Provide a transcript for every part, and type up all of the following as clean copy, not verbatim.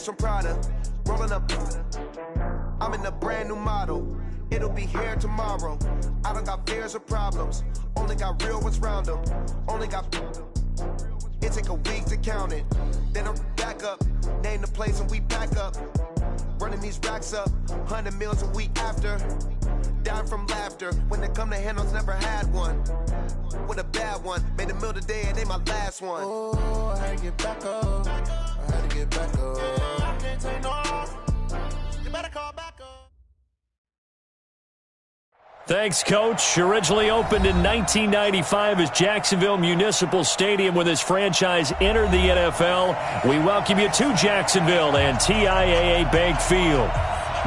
from Prada, rolling up. I'm in a brand new model. It'll be here tomorrow. I don't got fears or problems. Only got real ones round them. Only got. It take a week to count it. Then I'm back up. Name the place and we pack up. Running these racks up. 100 meals a week after. Down from laughter. When they come to handles, never had one. With a bad one. Made a meal today and they my last one. Oh, I had to get back up. I had to get back up. I can't take no off. You better call back up. Thanks, Coach. Originally opened in 1995 as Jacksonville Municipal Stadium when this franchise entered the NFL. We welcome you to Jacksonville and TIAA Bank Field.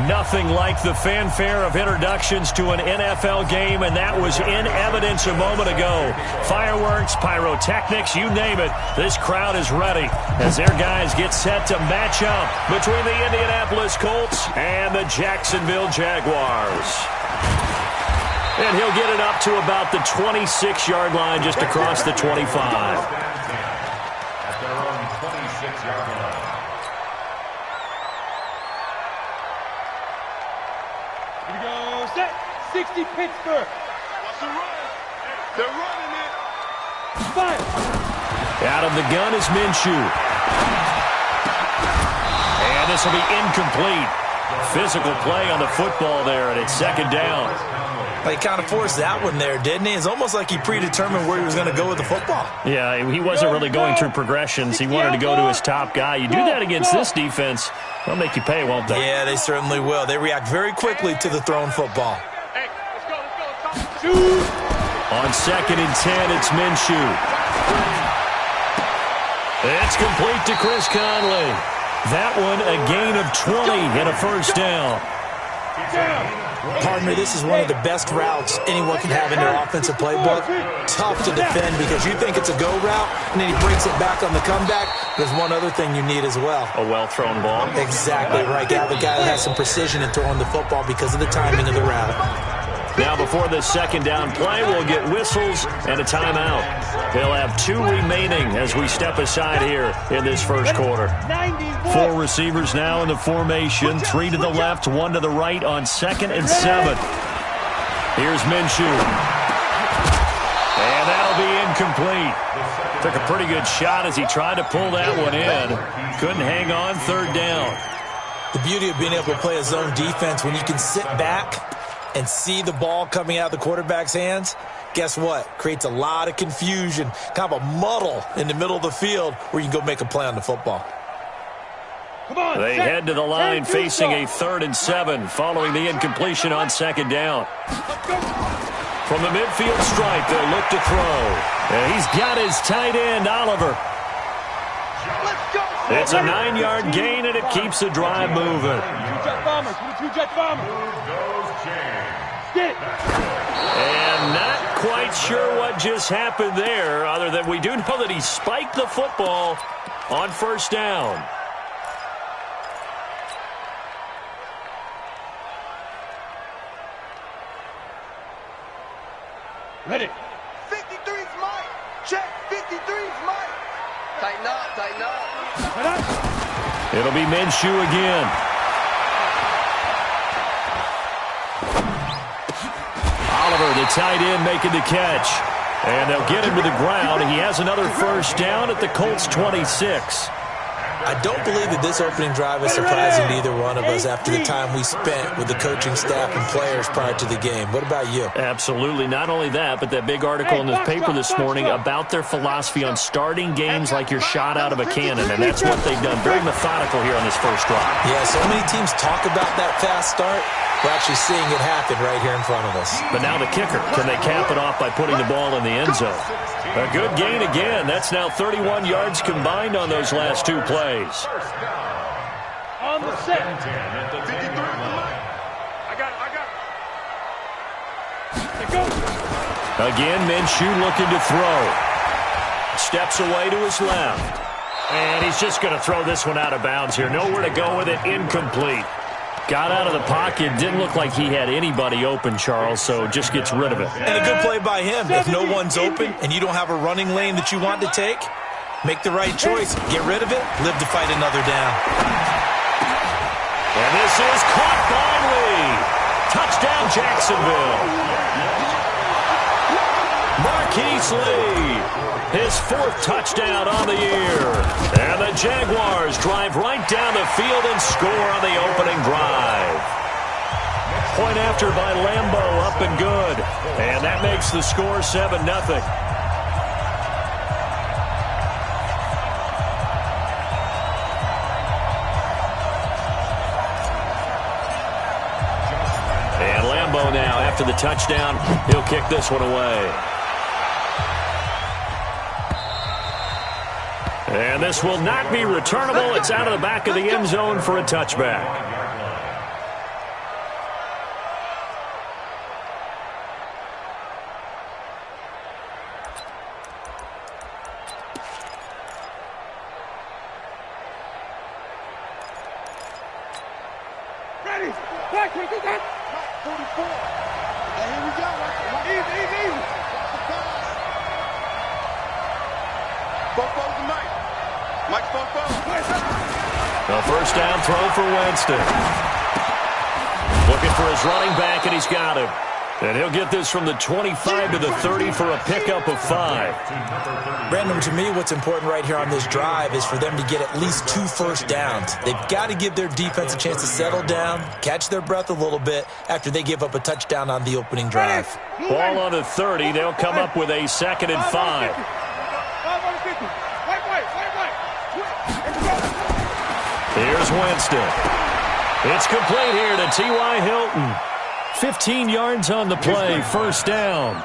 Nothing like the fanfare of introductions to an NFL game, and that was in evidence a moment ago. Fireworks, pyrotechnics, you name it. This crowd is ready as their guys get set to match up between the Indianapolis Colts and the Jacksonville Jaguars. And he'll get it up to about the 26-yard line just across the 25. At their own 26-yard line. Here we go. Set. 60 Pittsburgh. What's the run? They're running it. Fire. Out of the gun is Minshew. And this will be incomplete. Physical play on the football there, and it's second down. He kind of forced that one there, didn't he? It's almost like he predetermined where he was going to go with the football. Yeah, he wasn't really going through progressions. He wanted to go to his top guy. You do that against this defense, they'll make you pay, won't they? Yeah, they certainly will. They react very quickly to the thrown football. Hey, let's go. On 2nd and 10, it's Minshew. It's complete to Chris Conley. That one a gain of 20 and a first down. Partner, this is one of the best routes anyone can have in their offensive playbook. Tough to defend because you think it's a go route, and then he breaks it back on the comeback. There's one other thing you need as well. A well-thrown ball. Exactly right. You have a guy that has some precision in throwing the football because of the timing of the route. Now before this second down play, we'll get whistles and a timeout. They'll have 2 remaining as we step aside here in this first quarter. 4 receivers now in the formation. 3 to the left, 1 to the right on 2nd and 7. Here's Minshew. And that'll be incomplete. Took a pretty good shot as he tried to pull that one in. Couldn't hang on, 3rd down. The beauty of being able to play a zone defense when you can sit back and see the ball coming out of the quarterback's hands, guess what? Creates a lot of confusion, kind of a muddle in the middle of the field where you can go make a play on the football. They head to the line facing a 3rd and 7 following the incompletion on 2nd down. From the midfield stripe, they'll look to throw. And he's got his tight end, Oliver. It's a 9-yard gain, and it keeps the drive moving. Two-jet bomber. And not quite sure what just happened there, other than we do know that he spiked the football on 1st down. Ready. 53's Mike. Check. 53's Mike. Tighten up. Tighten up. It'll be Minshew again. Oliver, the tight end, making the catch. And they'll get him to the ground. He has another first down at the Colts' 26. I don't believe that this opening drive is surprising to either one of us after the time we spent with the coaching staff and players prior to the game. What about you? Absolutely. Not only that, but that big article in the paper this morning about their philosophy on starting games like you're shot out of a cannon, and that's what they've done. Very methodical here on this first drive. Yeah, so many teams talk about that fast start. We're actually seeing it happen right here in front of us. But now the kicker. Can they cap it off by putting the ball in the end zone? A good gain again. That's now 31 yards combined on those last 2 plays. On the set. Again, Minshew looking to throw. Steps away to his left. And he's just going to throw this one out of bounds here. Nowhere to go with it. Incomplete. Got out of the pocket. Didn't look like he had anybody open, Charles, so just gets rid of it. And a good play by him. If no one's open and you don't have a running lane that you want to take, make the right choice. Get rid of it. Live to fight another down. And this is caught by Lee. Touchdown, Jacksonville. Marquise Lee, his 4th touchdown on the year. And the Jaguars drive right down the field and score on the opening drive. Point after by Lambeau, up and good. And that makes the score 7-0. And Lambeau now, after the touchdown, he'll kick this one away. And this will not be returnable. It's out of the back of the end zone for a touchback. Ready? Back, take it back. 44. And here we go. Easy. Bofo's the Mike. Mike Bofo. A first down throw for Winston. Looking for his running back, and he's got him. And he'll get this from the 25 to the 30 for a pickup of 5. Brandon, to me, what's important right here on this drive is for them to get at least 2 first downs. They've got to give their defense a chance to settle down, catch their breath a little bit after they give up a touchdown on the opening drive. Ball on the 30. They'll come up with a 2nd and 5. Here's Winston. It's complete here to T.Y. Hilton. 15 yards on the play, first down.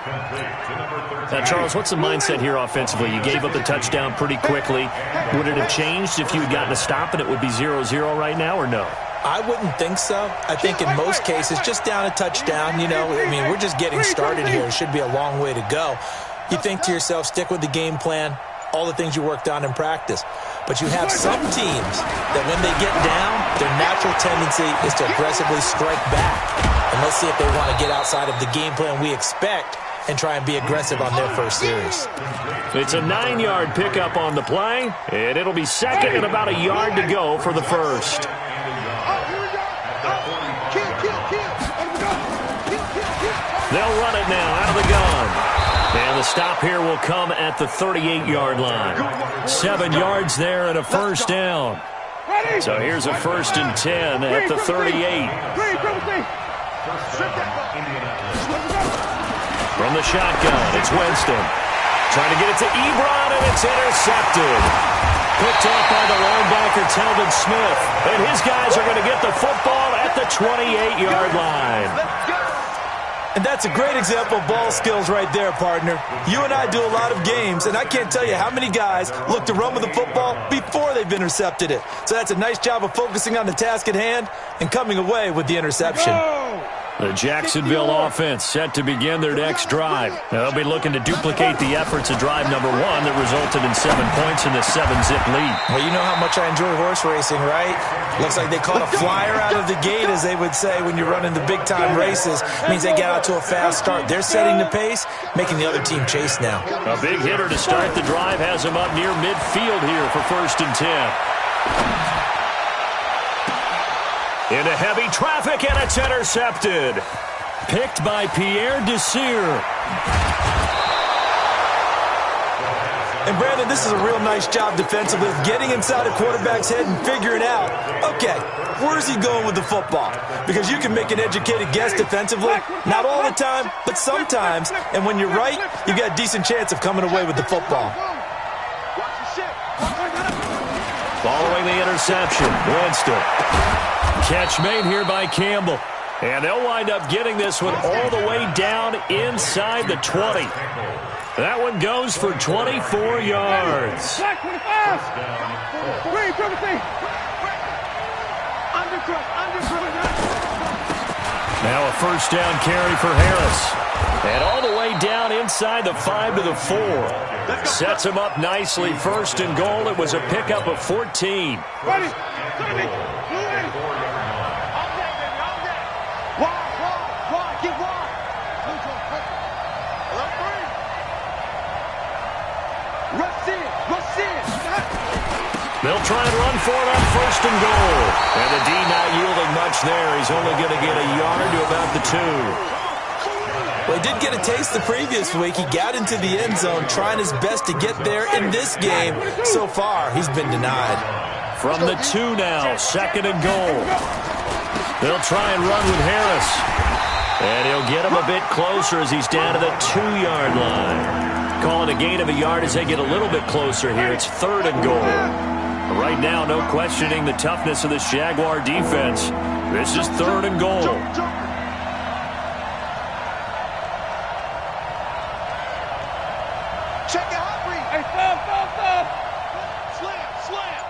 Now, Charles, what's the mindset here offensively? You gave up the touchdown pretty quickly. Would it have changed if you had gotten a stop and it would be 0-0 right now, or no? I wouldn't think so. I think in most cases, just down a touchdown, we're just getting started here. It should be a long way to go. You think to yourself, stick with the game plan, all the things you worked on in practice. But you have some teams that when they get down, their natural tendency is to aggressively strike back. And let's see if they want to get outside of the game plan we expect and try and be aggressive on their first series. It's a 9-yard pickup on the play, and it'll be 2nd and about a yard to go for the first. They'll run it now out of the gun. And the stop here will come at the 38-yard line. 7 yards there and a first down. So here's a 1st and 10 at the 38. From the shotgun, it's Winston. Trying to get it to Ebron, and it's intercepted. Picked off by the linebacker, Telvin Smith. And his guys are going to get the football at the 28-yard line. And that's a great example of ball skills right there, partner. You and I do a lot of games, and I can't tell you how many guys look to run with the football before they've intercepted it. So that's a nice job of focusing on the task at hand and coming away with the interception. The Jacksonville offense set to begin their next drive. They'll be looking to duplicate the efforts of drive number 1 that resulted in 7 points in the 7-zip lead. Well, you know how much I enjoy horse racing, right? Looks like they caught a flyer out of the gate, as they would say when you're running the big-time races. It means they get out to a fast start. They're setting the pace, making the other team chase now. A big hitter to start the drive has him up near midfield here for 1st and 10. Into heavy traffic, and it's intercepted. Picked by Pierre Desir. And, Brandon, this is a real nice job defensively of getting inside a quarterback's head and figuring out, okay, where's he going with the football? Because you can make an educated guess defensively. Not all the time, but sometimes. And when you're right, you've got a decent chance of coming away with the football. Following the interception, Winston. Catch made here by Campbell. And they'll wind up getting this one all the way down inside the 20. That one goes for 24 yards. Now a first down carry for Harris. And all the way down inside the 5 to the 4. Sets him up nicely. 1st and goal. It was a pickup of 14. They'll try and run for it on 1st and goal. And the D not yielding much there. He's only going to get a yard to about the 2. Well, he did get a taste the previous week. He got into the end zone trying his best to get there in this game. So far, he's been denied. From the 2 now, 2nd and goal. They'll try and run with Harris. And he'll get him a bit closer as he's down to the 2-yard line. Calling a gain of a yard as they get a little bit closer here. It's 3rd and goal. Right now, no questioning the toughness of this Jaguar defense. This is 3rd and goal. Check it out, Bree. Hey, stop. Slam.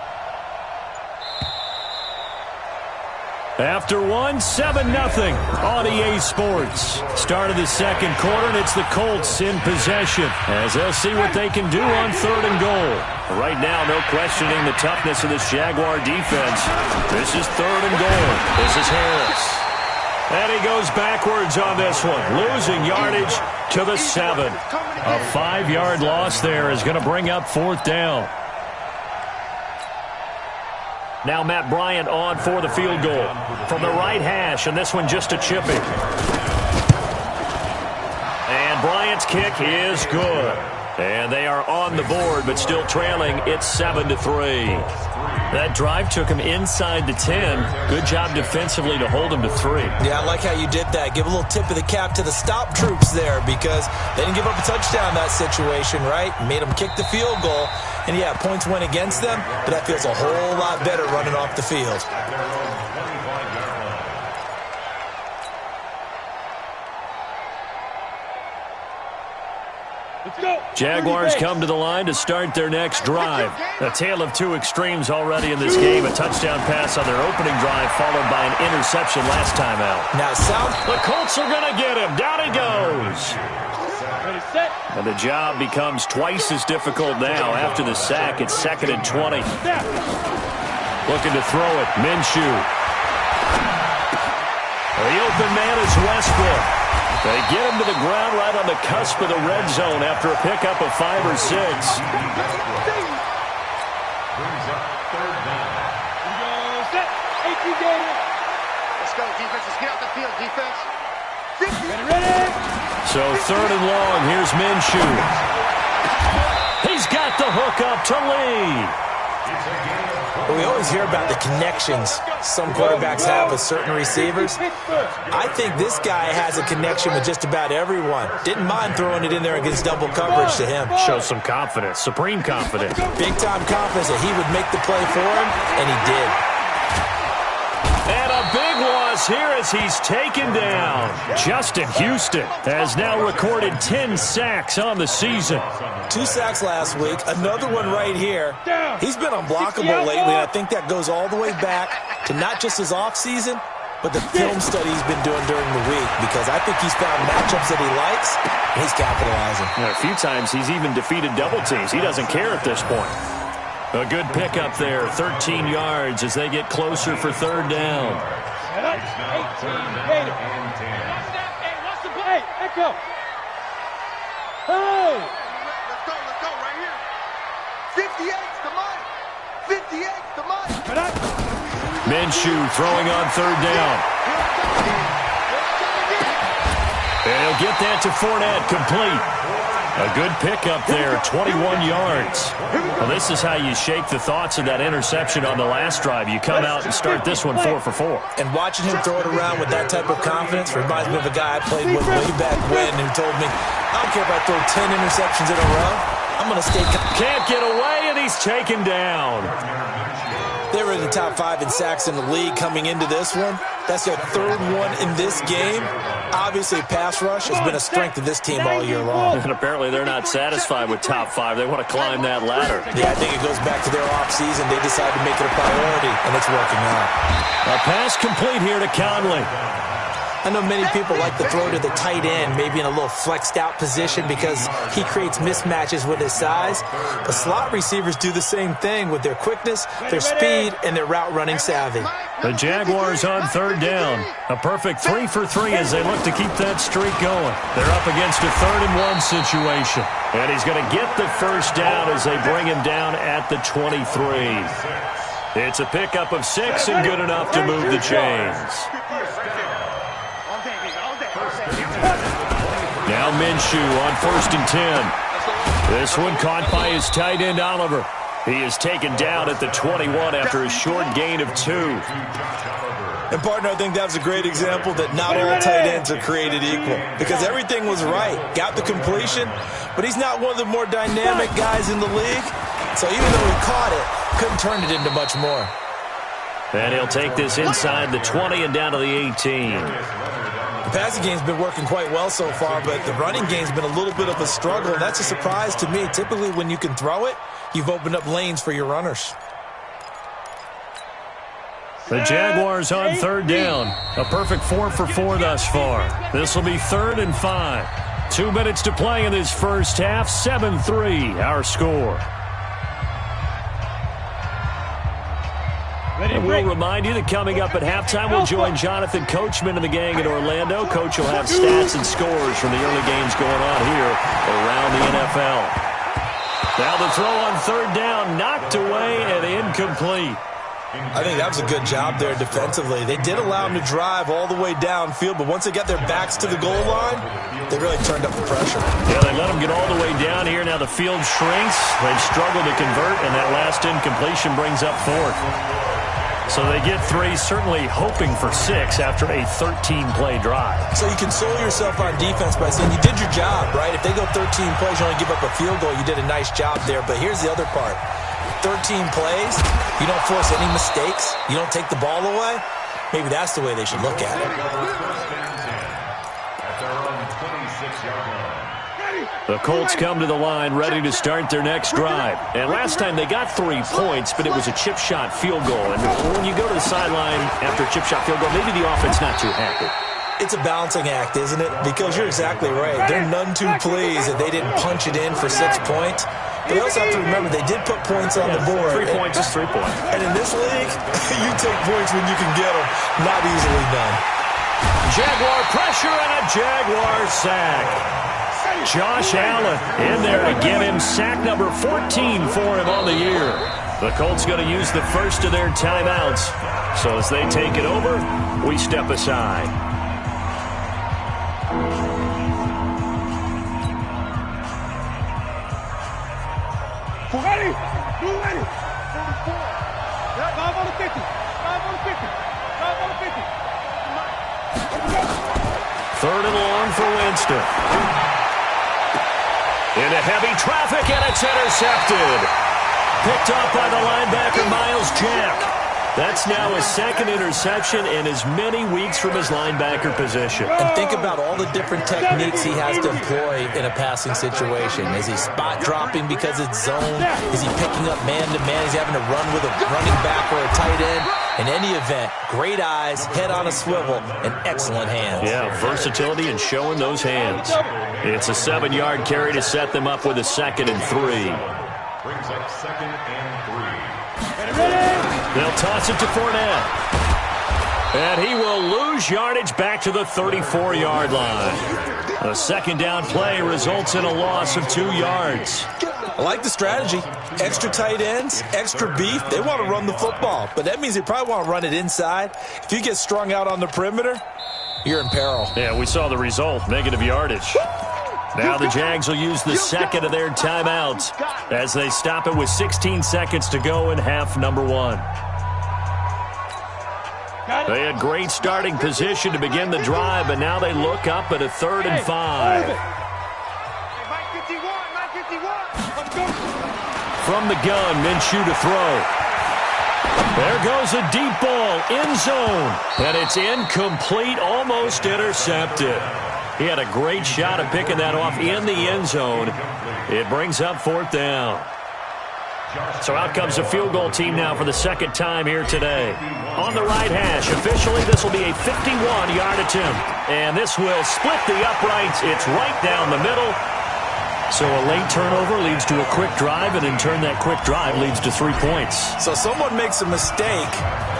After 1, 7-0 on EA Sports. Start of the 2nd quarter, and it's the Colts in possession as they'll see what they can do on 3rd and goal. Right now, no questioning the toughness of this Jaguar defense. This is 3rd and goal. This is Harris. And he goes backwards on this one, losing yardage to the 7. A 5-yard loss there is going to bring up 4th down. Now Matt Bryant on for the field goal from the right hash, and this one just a chipping. And Bryant's kick is good. And they are on the board, but still trailing. It's 7-3. That drive took him inside the 10. Good job defensively to hold him to 3. Yeah, I like how you did that. Give a little tip of the cap to the stop troops there because they didn't give up a touchdown in that situation, right? Made them kick the field goal. And, yeah, points went against them, but that feels a whole lot better running off the field. Jaguars come to the line to start their next drive. A tale of 2 extremes already in this game. A touchdown pass on their opening drive followed by an interception last time out. Now, the Colts are going to get him. Down he goes. And the job becomes twice as difficult now after the sack. It's 2nd and 20. Looking to throw it. Minshew. The open man is Westbrook. They get him to the ground right on the cusp of the red zone after a pickup of 5 or 6. Let's go, defense. Let's get out the field, defense. Ready. So 3rd and long. Here's Minshew. He's got the hook up to lead. We always hear about the connections some quarterbacks have with certain receivers. I think this guy has a connection with just about everyone. Didn't mind throwing it in there against double coverage to him. Shows some confidence, supreme confidence. Big-time confidence that he would make the play for him, and he did. And a big loss here as he's taken down. Justin Houston has now recorded 10 sacks on the season. 2 sacks last week, another one right here. He's been unblockable lately, and I think that goes all the way back to not just his offseason, but the film study he's been doing during the week, because I think he's found matchups that he likes, and he's capitalizing. A few times he's even defeated double teams. He doesn't care at this point. A good pickup there, 13 yards as they get closer for 3rd down. 18, what's the play? Echo. Hey! Let's go, right here. 58's the money. 58's the money. Minshew throwing on 3rd down. And he'll get that to Fournette, complete. A good pickup there, 21 yards. Well, this is how you shake the thoughts of that interception on the last drive. You come out and start this one 4 for 4. And watching him throw it around with that type of confidence reminds me of a guy I played with way back when who told me, I don't care if I throw 10 interceptions in a row, I'm going to stay. Can't get away, and he's taken down. They were in the top 5 in sacks in the league coming into this one. That's their 3rd one in this game. Obviously, pass rush has been a strength of this team all year long. And apparently they're not satisfied with top 5. They want to climb that ladder. Yeah, I think it goes back to their offseason. They decided to make it a priority, and it's working out. A pass complete here to Conley. I know many people like to throw to the tight end, maybe in a little flexed out position because he creates mismatches with his size. But slot receivers do the same thing with their quickness, their speed, and their route running savvy. The Jaguars on third down. A perfect 3 for 3 as they look to keep that streak going. They're up against a 3rd-and-1 situation. And he's going to get the first down as they bring him down at the 23. It's a pickup of 6 and good enough to move the chains. Now Minshew on 1st and 10. This one caught by his tight end, Oliver. He is taken down at the 21 after a short gain of 2. And, partner, I think that was a great example that not all tight ends are created equal because everything was right. Got the completion, but he's not one of the more dynamic guys in the league. So even though he caught it, couldn't turn it into much more. And he'll take this inside the 20 and down to the 18. The passing game's been working quite well so far, but the running game's been a little bit of a struggle, and that's a surprise to me. Typically, when you can throw it, you've opened up lanes for your runners. The Jaguars on 3rd down. A perfect 4 for 4 thus far. This will be 3rd and 5. 2 minutes to play in this first half. 7-3, our score. And we'll remind you that coming up at halftime, we'll join Jonathan Coachman and the gang in Orlando. Coach will have stats and scores from the early games going on here around the NFL. Now the throw on 3rd down, knocked away and incomplete. I think that was a good job there defensively. They did allow him to drive all the way downfield, but once they got their backs to the goal line, they really turned up the pressure. Yeah, they let him get all the way down here. Now the field shrinks. They've struggled to convert, and that last incompletion brings up 4th. So they get 3, certainly hoping for 6 after a 13-play drive. So you console yourself on defense by saying you did your job, right? If they go 13 plays, you only give up a field goal, you did a nice job there. But here's the other part. 13 plays, you don't force any mistakes, you don't take the ball away. Maybe that's the way they should look at it. The Colts come to the line ready to start their next drive. And last time they got 3 points, but it was a chip shot field goal. And when you go to the sideline after a chip shot field goal, maybe the offense not too happy. It's a balancing act, isn't it? Because you're exactly right. They're none too pleased that they didn't punch it in for 6 points. But you also have to remember they did put points on the board. 3 points is 3 points. And in this league, you take points when you can get them. Not easily done. Jaguar pressure and a Jaguar sack. Josh Allen in there to get him sack number 14 for him on the year. The Colts going to use the first of their timeouts. So as they take it over, we step aside. Ready? You ready? 44. Yeah, 5 on the 50. 5 on the 50. 5 on the 50. 3rd and long for Winston. Into heavy traffic, and it's intercepted. Picked off by the linebacker, Miles Jack. That's now his 2nd interception in as many weeks from his linebacker position. And think about all the different techniques he has to employ in a passing situation. Is he spot dropping because it's zone? Is he picking up man-to-man? Is he having to run with a running back or a tight end? In any event, great eyes, head on a swivel, and excellent hands. Yeah, versatility and showing those hands. It's a 7-yard carry to set them up with a 2nd and 3. Brings up 2nd and 3. They'll toss it to Fournette. And he will lose yardage back to the 34-yard line. A 2nd down play results in a loss of 2 yards. I like the strategy. Extra tight ends, extra beef. They want to run the football, but that means they probably want to run it inside. If you get strung out on the perimeter, you're in peril. Yeah, we saw the result, negative yardage. Now the Jags will use the 2nd of their timeouts as they stop it with 16 seconds to go in half number 1. They had great starting position to begin the drive, but now they look up at a 3rd and 5. From the gun, Minshew to throw. There goes a deep ball, end zone, and it's incomplete, almost intercepted. He had a great shot at picking that off in the end zone. It brings up 4th down. So out comes the field goal team now for the second time here today. On the right hash, officially this will be a 51-yard attempt. And this will split the uprights. It's right down the middle. So a late turnover leads to a quick drive, and in turn that quick drive leads to 3 points. So someone makes a mistake,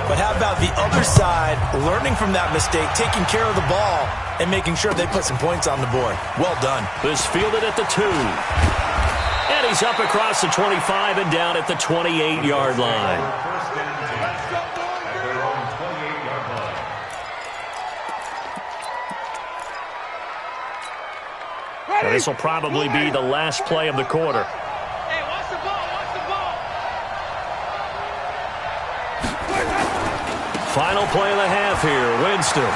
but how about the other side learning from that mistake, taking care of the ball, and making sure they put some points on the board? Well done. This fielded at the 2. And he's up across the 25 and down at the 28-yard line. Now, this will probably be the last play of the quarter. Hey, watch the ball, watch the ball. Final play of the half here, Winston.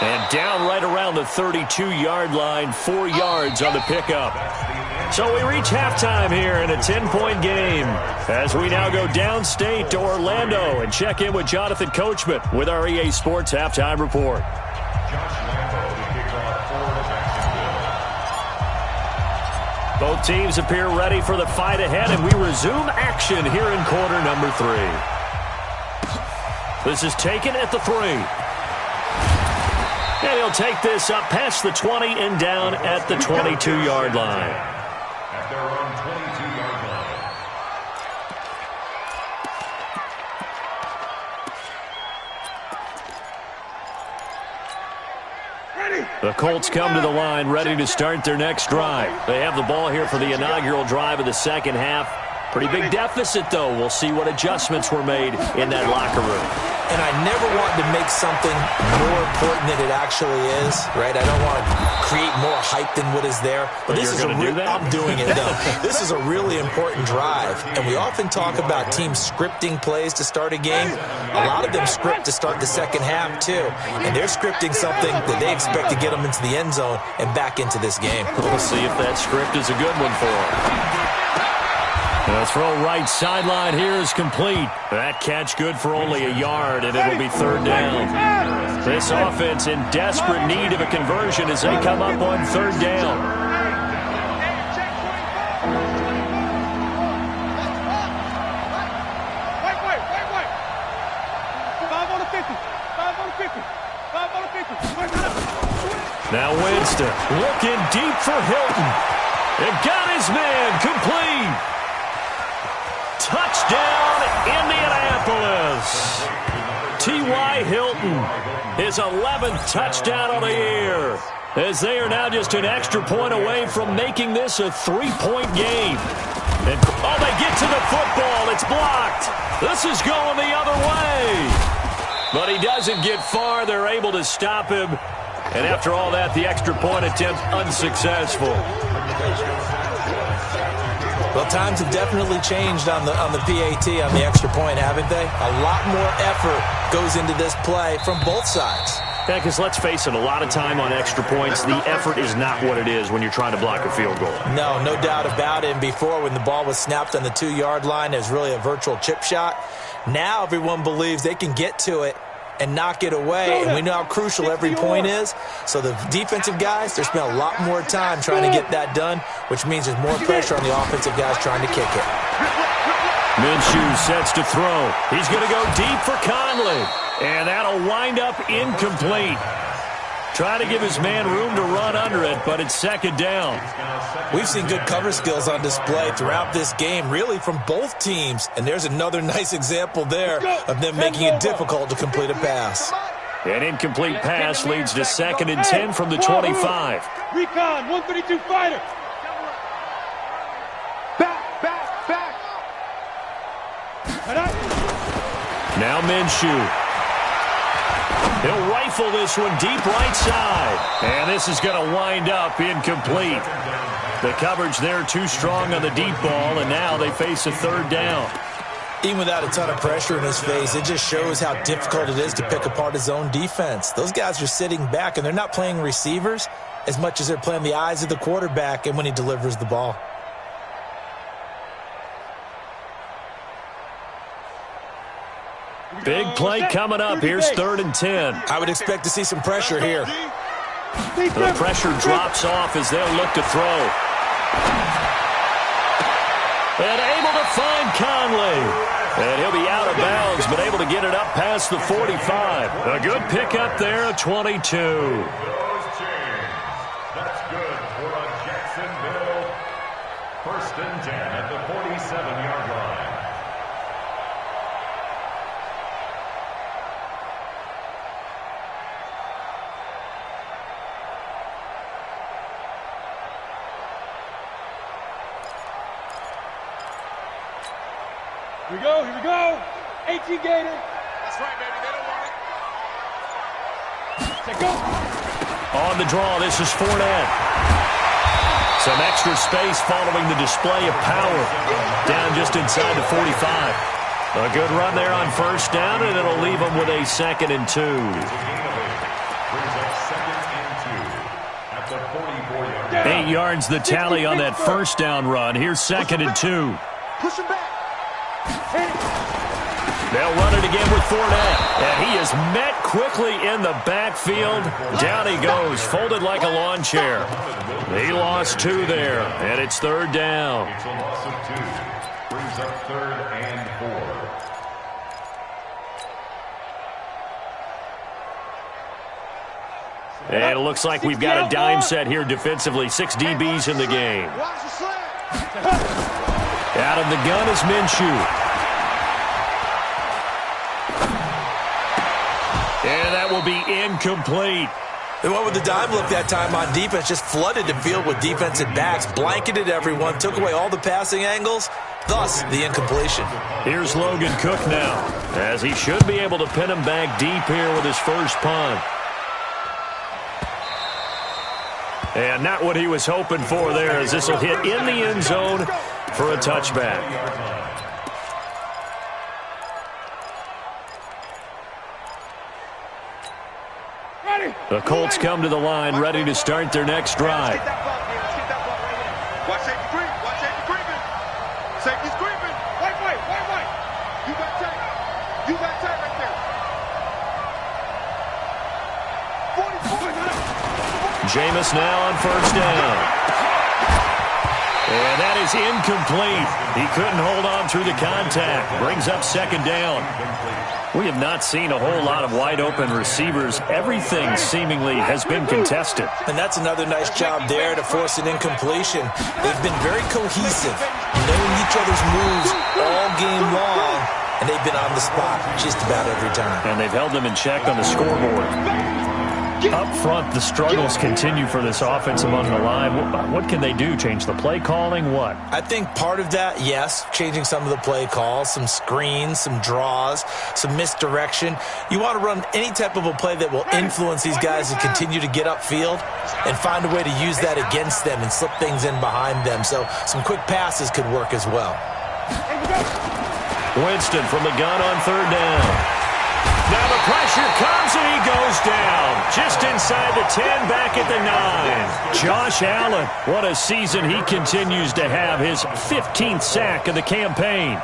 And down right around the 32-yard line, 4 yards on the pickup. So we reach halftime here in a 10-point game as we now go downstate to Orlando and check in with Jonathan Coachman with our EA Sports Halftime Report. Both teams appear ready for the fight ahead, and we resume action here in quarter number 3. This is taken at the 3. And he'll take this up past the 20 and down at the 22-yard line. At their own 22-yard line. The Colts come to the line ready to start their next drive. They have the ball here for the inaugural drive of the second half. Pretty big deficit, though. We'll see what adjustments were made in that locker room. And I never want to make something more important than it actually is, right? I don't want to create more hype than what is there. But this is I'm doing it, though. This is a really important drive. And we often talk about teams scripting plays to start a game. A lot of them script to start the second half, too. And they're scripting something that they expect to get them into the end zone and back into this game. We'll see if that script is a good one for them. The throw right sideline here is complete. That catch good for only a yard, and it'll be third down. This offense in desperate need of a conversion as they come up on third down. Wait. 5 on the 50. 5 on the 50. 5 on the 50. Now Winston looking deep for Hilton. It got his man complete. Touchdown, Indianapolis. T.Y. Hilton, his 11th touchdown of the year, as they are now just an extra point away from making this a 3-point game. And, they get to the football. It's blocked. This is going the other way. But he doesn't get far. They're able to stop him. And after all that, the extra point attempt unsuccessful. Well, times have definitely changed on the PAT, on the extra point, haven't they? A lot more effort goes into this play from both sides. Yeah, because let's face it, a lot of time on extra points, the effort is not what it is when you're trying to block a field goal. No doubt about it. And before, when the ball was snapped on the 2-yard line, it was really a virtual chip shot. Now everyone believes they can get to it and knock it away, and we know how crucial every point is. So the defensive guys, they're spending a lot more time trying to get that done, which means there's more pressure on the offensive guys trying to kick it. Minshew sets to throw. He's going to go deep for Conley, and that'll wind up incomplete. Trying to give his man room to run under it, but it's second down. We've seen good cover skills on display throughout this game, really from both teams. And there's another nice example there of them making it difficult to complete a pass. An incomplete pass leads to 2nd and 10 from the 25. Recon, 132 fighter. Back. Now Minshew. He'll rifle this one deep right side. And this is going to wind up incomplete. The coverage there too strong on the deep ball, and now they face a third down. Even without a ton of pressure in his face, it just shows how difficult it is to pick apart his own defense. Those guys are sitting back, and they're not playing receivers as much as they're playing the eyes of the quarterback and when he delivers the ball. Big play coming up. Here's 3rd and 10. I would expect to see some pressure here. The pressure drops off as they'll look to throw. And able find Conley. And he'll be out of bounds, but able to get it up past the 45. A good pickup there, a 22. That's good for a Jacksonville 1st and 10 at the 47-yard line. Here we go, here we go. 18 Gator. That's right, baby. They don't want it. Take go. On the draw, this is Fournette. Some extra space following the display of power. Down just inside the 45. A good run there on 1st down, and it'll leave them with a 2nd and 2. Brings up 2nd and 2 at the 44-yard line. 8 yards the tally on that 1st down run. Here's 2nd and 2. Push him back. They'll run it again with Fournette. And he is met quickly in the backfield. Down he goes, folded like a lawn chair. He lost 2 there, and it's 3rd down. It's a loss of 2. Brings up 3rd and 4. And it looks like we've got a dime set here defensively. 6 DBs in the game. Out of the gun is Minshew. And that will be incomplete. They went with the dime look that time on defense, just flooded the field with defensive backs, blanketed everyone, took away all the passing angles, thus the incompletion. Here's Logan Cook now, as he should be able to pin him back deep here with his first punt. And not what he was hoping for there, as this will hit in the end zone for a touchback. The Colts come to the line, ready to start their next drive. Watch safety creep. Watch safety creeping. Safety's creeping. Wait. You got tight. You got tight right there. 44. Jameis now on 1st down. And that is incomplete. He couldn't hold on through the contact. Brings up 2nd down. We have not seen a whole lot of wide-open receivers. Everything seemingly has been contested. And that's another nice job there to force an incompletion. They've been very cohesive, knowing each other's moves all game long, and they've been on the spot just about every time. And they've held them in check on the scoreboard. Up front, the struggles continue for this offense among the line. What can they do? Change the play calling? What? I think part of that, yes, changing some of the play calls, some screens, some draws, some misdirection. You want to run any type of a play that will influence these guys to continue to get upfield and find a way to use that against them and slip things in behind them. So some quick passes could work as well. Winston from the gun on 3rd down. Now the pressure comes and he goes down. Just inside the 10, back at the 9. Josh Allen, what a season he continues to have. His 15th sack of the campaign.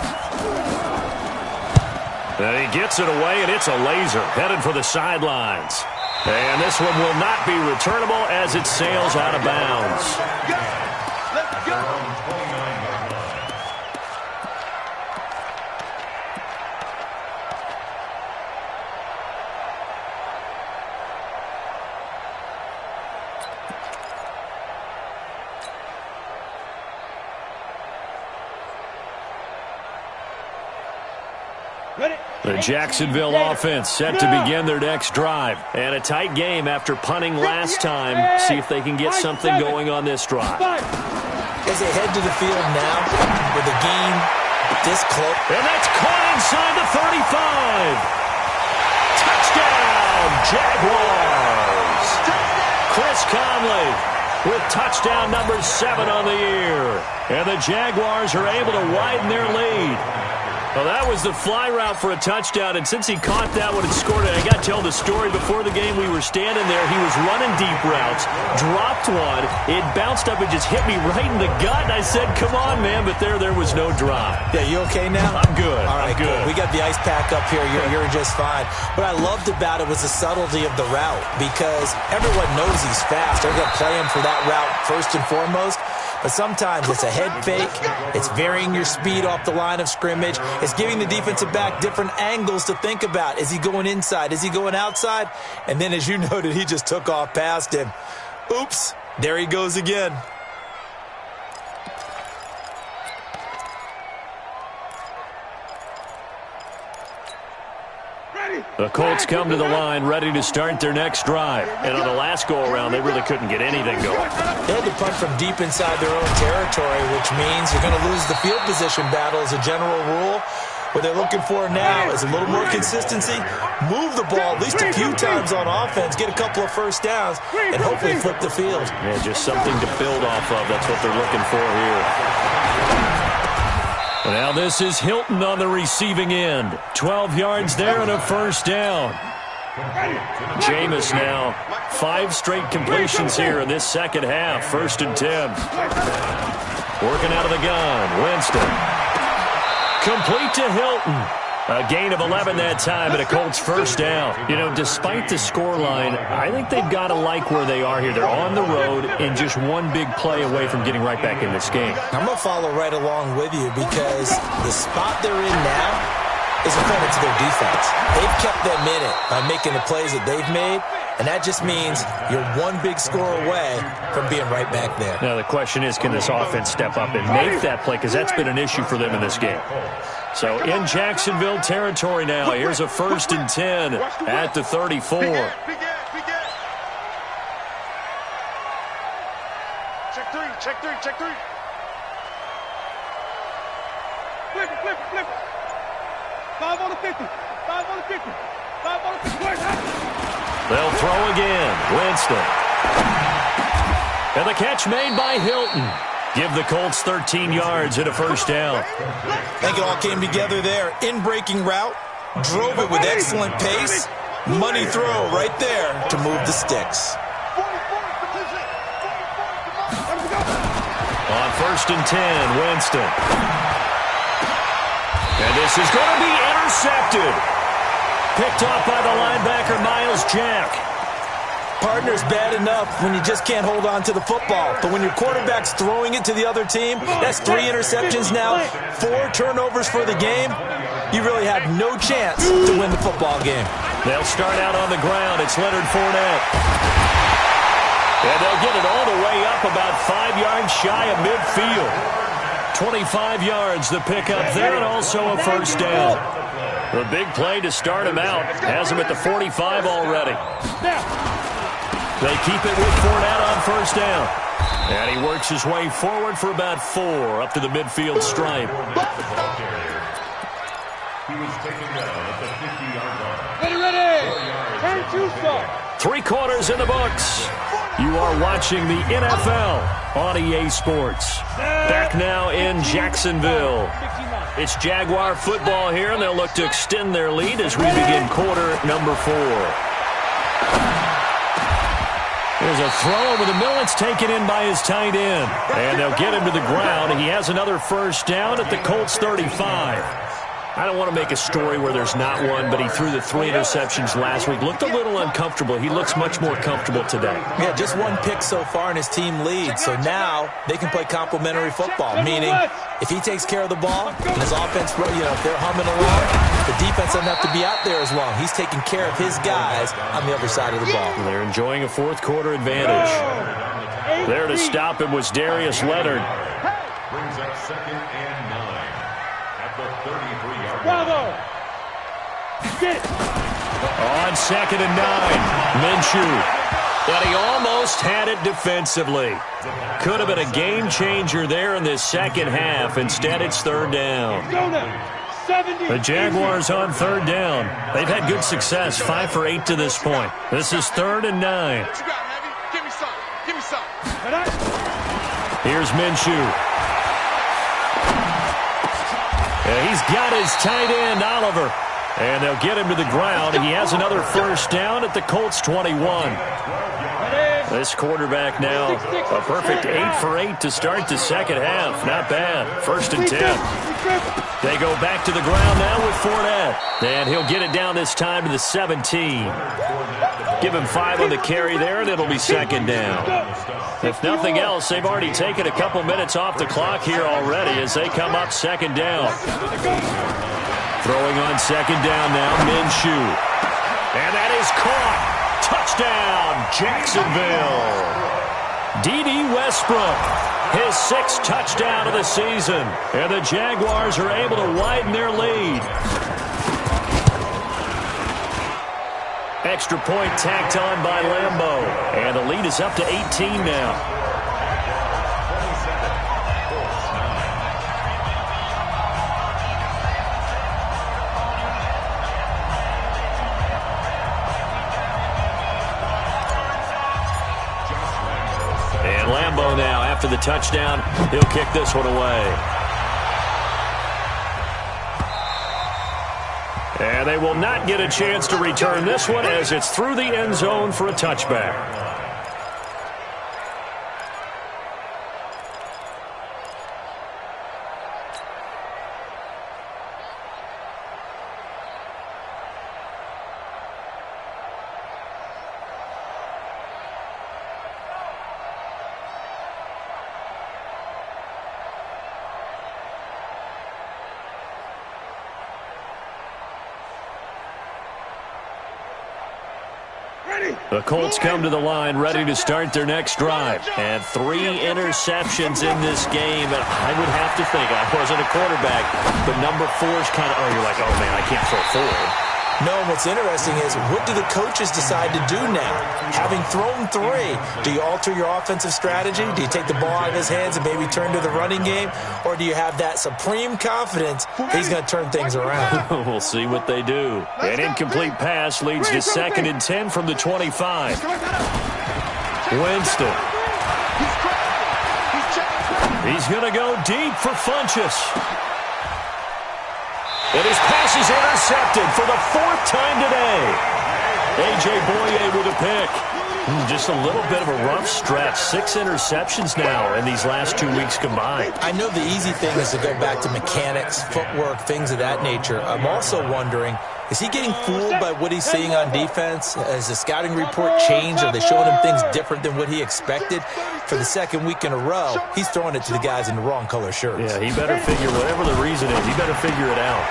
And he gets it away, and it's a laser headed for the sidelines. And this one will not be returnable as it sails out of bounds. Let's go. The Jacksonville offense set to begin their next drive. And a tight game after punting last time. See if they can get something going on this drive. As they head to the field now with the game this close. And that's caught inside the 35. Touchdown, Jaguars. Chris Conley with touchdown number 7 on the year. And the Jaguars are able to widen their lead. Well, that was the fly route for a touchdown, and since he caught that one and scored it, I got to tell the story. Before the game, we were standing there. He was running deep routes, dropped one. It bounced up and just hit me right in the gut, and I said, come on, man, but there was no drop. Yeah, you okay now? I'm good. All right, I'm good. We got the ice pack up here. You're just fine. What I loved about it was the subtlety of the route, because everyone knows he's fast. They're going to play him for that route first and foremost. But sometimes it's a head fake. It's varying your speed off the line of scrimmage. It's giving the defensive back different angles to think about. Is he going inside? Is he going outside? And then, as you noted, he just took off past him. Oops, there he goes again. The Colts come to the line ready to start their next drive. And on the last go-around, they really couldn't get anything going. They had to punt from deep inside their own territory, which means you're going to lose the field position battle as a general rule. What they're looking for now is a little more consistency, move the ball at least a few times on offense, get a couple of first downs, and hopefully flip the field. Yeah, just something to build off of. That's what they're looking for here. Now this is Hilton on the receiving end. 12 yards there and a first down. Jameis now 5 straight completions here in this second half. 1st and 10. Working out of the gun. Winston. Complete to Hilton. A gain of 11 that time and a Colts first down. You know, despite the scoreline, I think they've got to like where they are here. They're on the road and just one big play away from getting right back in this game. I'm going to follow right along with you because the spot they're in now is a credit to their defense. They've kept them in it by making the plays that they've made, and that just means you're one big score away from being right back there. Now the question is, can this offense step up and make that play? Because that's been an issue for them in this game. So in Jacksonville territory now. Here's a 1st and 10 at the 34. Check 3, check 3, check 3. Flip it, flip it, flip it. 5 on the 50. 5 on the 50. 5 on the 50. They'll throw again. Winston. And the catch made by Hilton. Give the Colts 13 yards and a first down. I think it all came together there. In-breaking route. Drove it with excellent pace. Money throw right there to move the sticks. On 1st and 10, Winston. And this is going to be intercepted. Picked off by the linebacker, Miles Jack. Partner's bad enough when you just can't hold on to the football. But when your quarterback's throwing it to the other team, that's 3 interceptions now, 4 turnovers for the game. You really have no chance to win the football game. They'll start out on the ground. It's Leonard Fournette. And they'll get it all the way up about 5 yards shy of midfield. 25 yards the pickup there and also a first down. The big play to start him out. Has him at the 45 already. They keep it with Fournette on first down. And he works his way forward for about 4 up to the midfield stripe. He was taken down at the 50-yard line. Ready. Turn 2 stop. 3 quarters in the books. You are watching the NFL on EA Sports. Back now in Jacksonville. It's Jaguar football here, and they'll look to extend their lead as we begin quarter number 4. There's a throw over the middle. It's taken in by his tight end. And they'll get him to the ground. He has another first down at the Colts 35. I don't want to make a story where there's not one, but he threw the 3 interceptions last week. Looked a little uncomfortable. He looks much more comfortable today. Yeah, just 1 pick so far and his team leads. So now they can play complementary football, meaning if he takes care of the ball and his offense, if they're humming along, the defense doesn't have to be out there as long. He's taking care of his guys on the other side of the ball. They're enjoying a 4th quarter advantage. There to stop him was Darius Leonard. Brings up 2nd and 9 at the 33-yard line. Bravo. Get it. On 2nd and 9, Minshew. But he almost had it defensively. Could have been a game changer there in this second half. Instead, it's 3rd down. The Jaguars on 3rd down. They've had good success, 5 for 8 to this point. This is 3rd and 9. What you got, Heavy? Give me some. Give me some. Here's Minshew. And he's got his tight end, Oliver. And they'll get him to the ground. He has another first down at the Colts 21. This quarterback now, a perfect 8 for 8 to start the second half. Not bad. 1st and 10. They go back to the ground now with Fournette. And he'll get it down this time to the 17. Give him 5 on the carry there, and it'll be 2nd down. If nothing else, they've already taken a couple minutes off the clock here already as they come up 2nd down. Throwing on 2nd down now, Minshew. And that is caught. Touchdown, Jacksonville. D.D. Westbrook, his 6th touchdown of the season. And the Jaguars are able to widen their lead. Extra point tacked on by Lambeau. And the lead is up to 18 now. And Lambeau now, after the touchdown, he'll kick this one away. And they will not get a chance to return this one as it's through the end zone for a touchback. The Colts come to the line ready to start their next drive. And 3 interceptions in this game. And I would have to think, I wasn't a quarterback, but number 4 is kind of, you're like, oh, man, I can't throw 4. No, what's interesting is, what do the coaches decide to do now? Having thrown 3, do you alter your offensive strategy? Do you take the ball out of his hands and maybe turn to the running game? Or do you have that supreme confidence he's going to turn things around? We'll see what they do. An incomplete pass leads to 2nd and 10 from the 25. Winston. He's going to go deep for Funchess. And his pass is intercepted for the 4th time today. A.J. Boye with a pick. Just a little bit of a rough stretch. 6 interceptions now in these last 2 weeks combined. I know the easy thing is to go back to mechanics, footwork, things of that nature. I'm also wondering, is he getting fooled by what he's seeing on defense? Has the scouting report changed? Are they showing him things different than what he expected? For the 2nd week in a row, he's throwing it to the guys in the wrong color shirts. Yeah, he better figure, whatever the reason is, he better figure it out.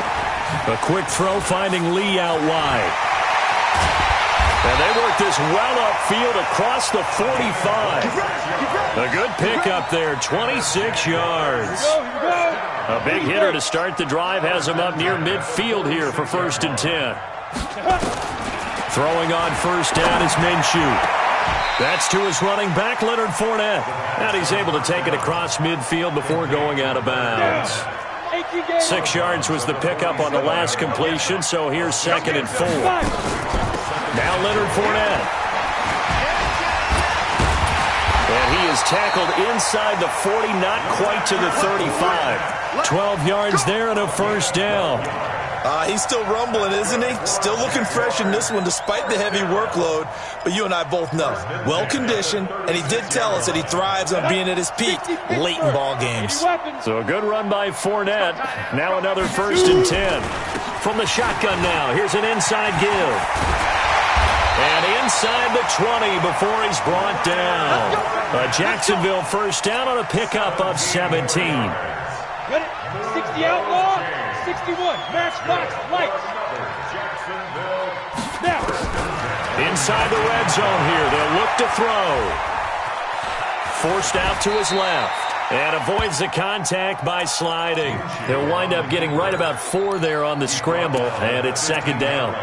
A quick throw finding Lee out wide. And they work this well upfield across the 45. A good pickup there, 26 yards. A big hitter to start the drive has him up near midfield here for 1st and 10. Throwing on 1st down is Minshew. That's to his running back, Leonard Fournette. And he's able to take it across midfield before going out of bounds. 6 yards was the pickup on the last completion, so here's 2nd and 4. Now Leonard Fournette. And he is tackled inside the 40, not quite to the 35. 12 yards there and a 1st down. He's still rumbling, isn't he? Still looking fresh in this one despite the heavy workload. But you and I both know, well-conditioned, and he did tell us that he thrives on being at his peak late in ball games. So a good run by Fournette. Now another 1st and 10. From the shotgun now, here's an inside give. And inside the 20 before he's brought down. A Jacksonville 1st down on a pickup of 17. Got it. 60 outlaw. 61. Matchbox lights. Now. Inside the red zone here. They'll look to throw. Forced out to his left. And avoids the contact by sliding. He'll wind up getting right about 4 there on the scramble. And it's 2nd down.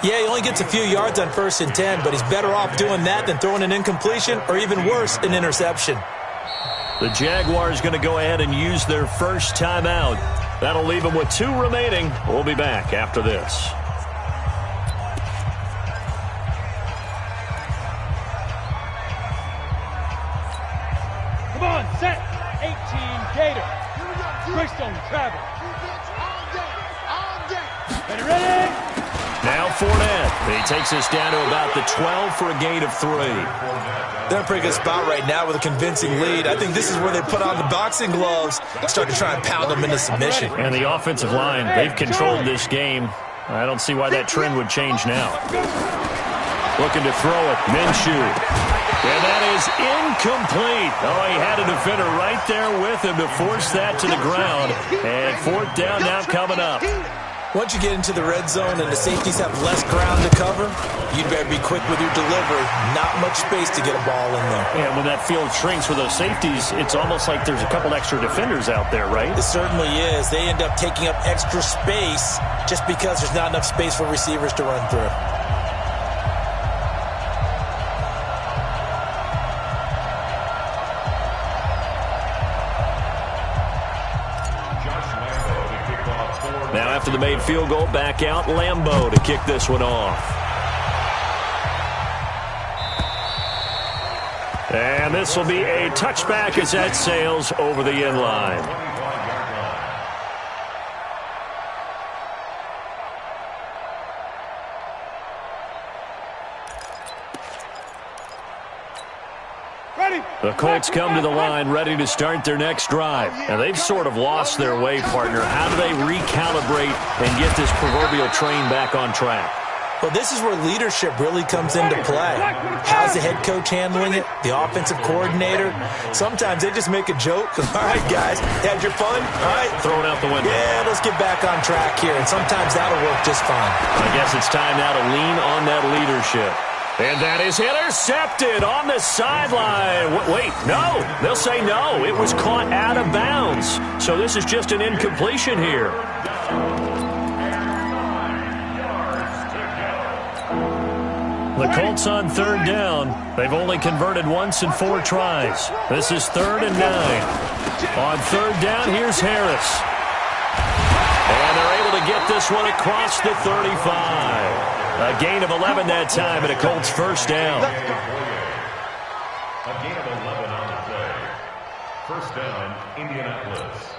Yeah, he only gets a few yards on 1st and 10, but he's better off doing that than throwing an incompletion or even worse, an interception. The Jaguars going to go ahead and use their first timeout. That'll leave them with 2 remaining. We'll be back after this. Come on, set. 18 Gator. Greystone travel. Ready, ready. Now Fournette. He takes us down to about the 12 for a gain of 3. They're in a pretty good spot right now with a convincing lead. I think this is where they put on the boxing gloves and start to try and pound them into submission. And the offensive line, they've controlled this game. I don't see why that trend would change now. Looking to throw it. Minshew. And that is incomplete. Oh, he had a defender right there with him to force that to the ground. And 4th down now coming up. Once you get into the red zone and the safeties have less ground to cover, you'd better be quick with your delivery. Not much space to get a ball in there. And when that field shrinks with those safeties, it's almost like there's a couple extra defenders out there, right? It certainly is. They end up taking up extra space just because there's not enough space for receivers to run through. Now after the made field goal, back out Lambeau to kick this one off. And this will be a touchback as that sails over the end line. The Colts come to the line ready to start their next drive. And they've sort of lost their way, partner. How do they recalibrate and get this proverbial train back on track? Well, this is where leadership really comes into play. How's the head coach handling it? The offensive coordinator? Sometimes they just make a joke. All right, guys, had your fun? All right. Throw it out the window. Yeah, let's get back on track here. And sometimes that'll work just fine. I guess it's time now to lean on that leadership. And that is intercepted on the sideline. Wait, no. They'll say no. It was caught out of bounds. So this is just an incompletion here. The Colts on 3rd down. They've only converted once in 4 tries. This is 3rd and 9. On 3rd down, here's Harris. And they're able to get this one across the 35. A gain of 11 that time and a Colts 1st down. A gain of 11 on the play. 1st down, Indianapolis.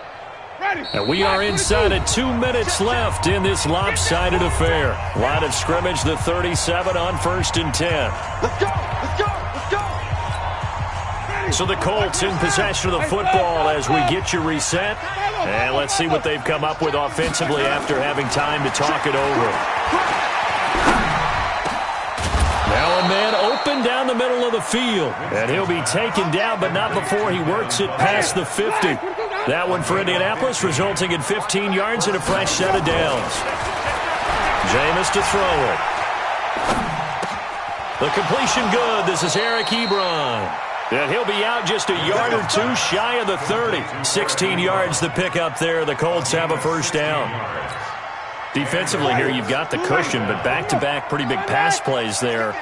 And we are inside at 2 minutes left in this lopsided affair. Line of scrimmage, the 37 on 1st and 10. Let's go! Let's go! Let's go! So the Colts in possession of the football as we get you reset. And let's see what they've come up with offensively after having time to talk it over. Now a man open down the middle of the field. And he'll be taken down, but not before he works it past the 50. That one for Indianapolis, resulting in 15 yards and a fresh set of downs. Jameis to throw it. The completion good. This is Eric Ebron. And he'll be out just a yard or two shy of the 30. 16 yards the pick up there. The Colts have a 1st down. Defensively here, you've got the cushion, but back-to-back pretty big pass plays there.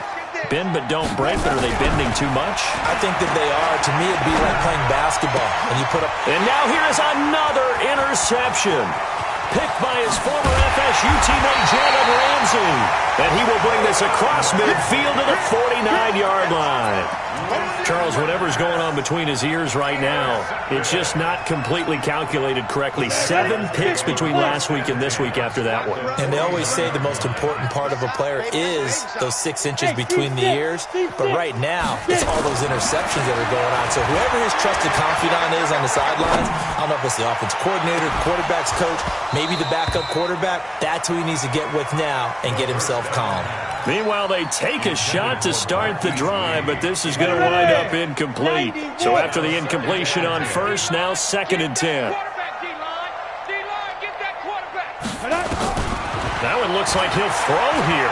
Bend but don't break, but are they bending too much? I think that they are. To me, it'd be like playing basketball. And you put up. And now here is another interception. Picked by his former FSU teammate, Jalen Ramsey. And he will bring this across midfield to the 49-yard line. Charles, whatever's going on between his ears right now, it's just not completely calculated correctly. 7 picks between last week and this week after that one. And they always say the most important part of a player is those 6 inches between the ears. But right now, it's all those interceptions that are going on. So whoever his trusted confidant is on the sidelines, I don't know if it's the offense coordinator, the quarterback's coach, maybe the backup quarterback, that's who he needs to get with now and get himself calm. Meanwhile, they take a shot to start the drive, but this is going to wind up incomplete. So after the incompletion on 1st, now 2nd and 10. That one looks like he'll throw here.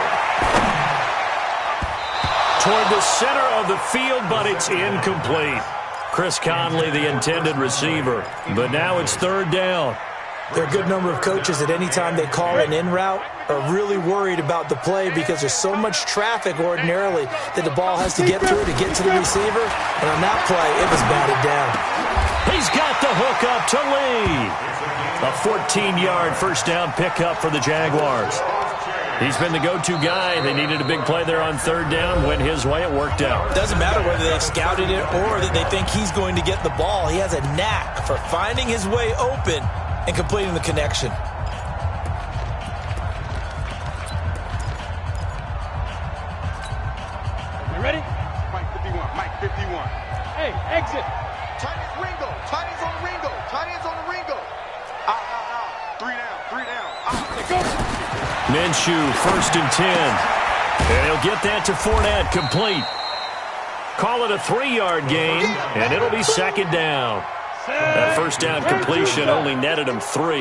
Toward the center of the field, but it's incomplete. Chris Conley, the intended receiver. But now it's 3rd down. There are a good number of coaches at any time they call an in route are really worried about the play because there's so much traffic ordinarily that the ball has to get through to get to the receiver. And on that play, it was batted down. He's got the hook up to Lee. A 14-yard 1st down pickup for the Jaguars. He's been the go-to guy. They needed a big play there on 3rd down. Went his way. It worked out. Doesn't matter whether they've scouted it or that they think he's going to get the ball. He has a knack for finding his way open and completing the connection. Minshew, 1st and 10. And he'll get that to Fournette, complete. Call it a 3-yard gain, and it'll be 2nd down. That 1st down completion only netted him 3.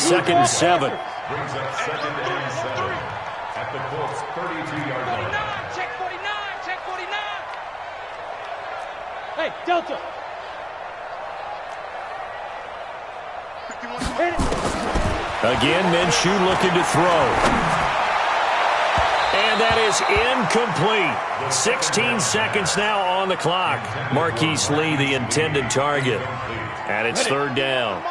2nd and 7. Brings up 2nd and 7 at the Colts' 32-yard line. Check 49, check 49. Hey, Delta. Again, Minshew looking to throw. And that is incomplete. 16 seconds now on the clock. Marquise Lee, the intended target. And it's 3rd down.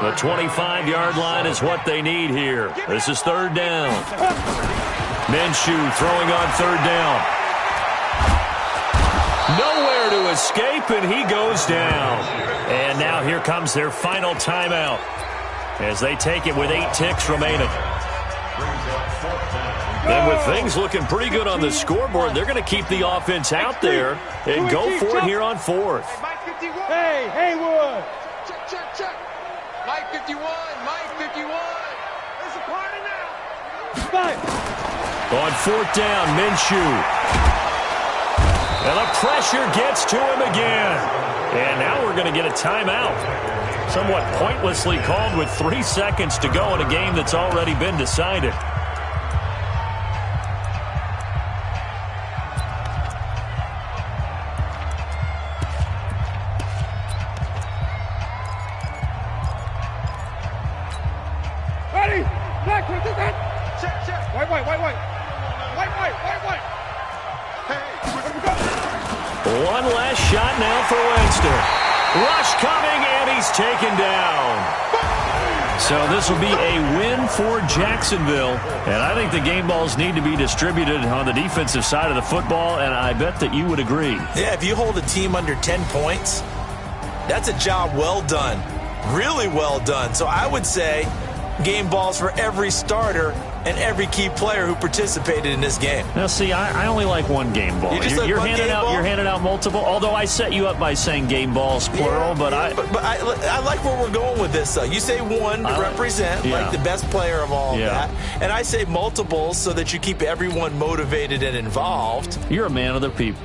The 25-yard line is what they need here. This is 3rd down. Minshew throwing on 3rd down. Nowhere to escape, and he goes down. And now here comes their final timeout as they take it with 8 ticks remaining. And with things looking pretty good on the scoreboard, they're going to keep the offense out there and go for it here on 4th. Hey, Haywood. Check. Mike 51, Mike 51. There's a party now. Five. On 4th down, Minshew. And the pressure gets to him again. And now we're going to get a timeout. Somewhat pointlessly called with 3 seconds to go in a game that's already been decided. Ready? Black, what is that? Check. White. One last shot now for Winston. Rush coming, and he's taken down. So this will be a win for Jacksonville. And I think the game balls need to be distributed on the defensive side of the football, and I bet that you would agree. Yeah, if you hold a team under 10 points, that's a job well done. Really well done. So I would say game balls for every starter and every key player who participated in this game. Now, see, I only like one game ball. You're handing out multiple. Although I set you up by saying game balls plural, but I like where we're going with this. Though you say one to represent like the best player of all of that, and I say multiples so that you keep everyone motivated and involved. You're a man of the people.